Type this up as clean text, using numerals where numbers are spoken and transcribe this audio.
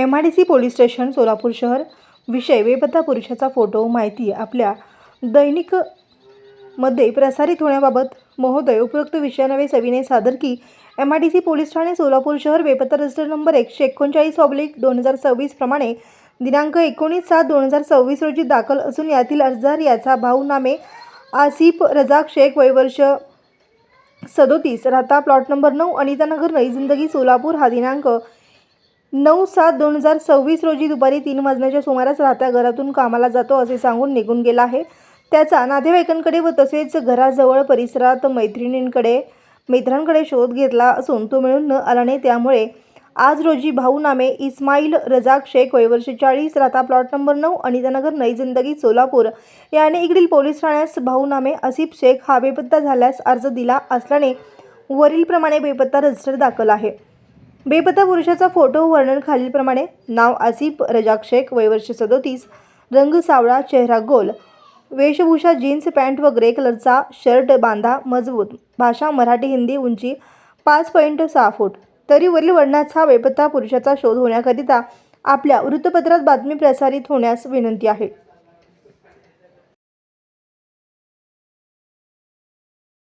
MIDC police station Solapur शहर. विषय बेपत्ता पुरुषाचा फोटो. माहिती आपल्या दैनिक मध्ये प्रसारित होण्याबाबत. महोदय, उपरोक्त विषयान्वये सविनय सादर की MIDC पोलीस ठाणे सोलापूर शहर बेपत्ता रजिस्टर नंबर 139/2026 प्रमाणे दिनांक 19/7/2026 रोजी दाखल असून यातील अर्जदार याचा भाऊ नामे आसिफ रजाक शेख वय वर्ष 37 राहता प्लॉट नंबर 9 अनितानगर नई जिंदगी सोलापूर हा दिनांक 9/7/2026 रोजी दुपारी 3 वाजण्याच्या सुमारास राहत्या घरातून कामाला जातो असे सांगून निघून गेला आहे. त्याचा नातेवाईकांकडे व तसेच घराजवळ परिसरात मित्रांकडे शोध घेतला असून तो मिळून न आल्याने त्यामुळे आज रोजी भाऊ नामे इस्माईल रजाक शेख वय वर्ष 40 राहता प्लॉट नंबर 9 अनितानगर नई जिंदगी सोलापूर याने इकडील पोलीस ठाण्यास भाऊ नामे आसिफ शेख हा बेपत्ता झाल्यास अर्ज दिला असल्याने वरील प्रमाणे बेपत्ता रजिस्टर दाखल आहे. बेपत्ता पुरुषाचा फोटो. वर्णन खालीलप्रमाणे. नाव आसिफ रजाक शेख वय वर्ष 37 रंग सावळा चेहरा गोल वेशभूषा जीन्स पॅन्ट व ग्रे कलरचा शर्ट बांधा मजबूत भाषा मराठी हिंदी उंची 5.6 फूट. तरी वरील वर्णाचा बेपत्ता पुरुषाचा शोध होण्याकरिता आपल्या वृत्तपत्रात बातमी प्रसारित होण्यास विनंती आहे.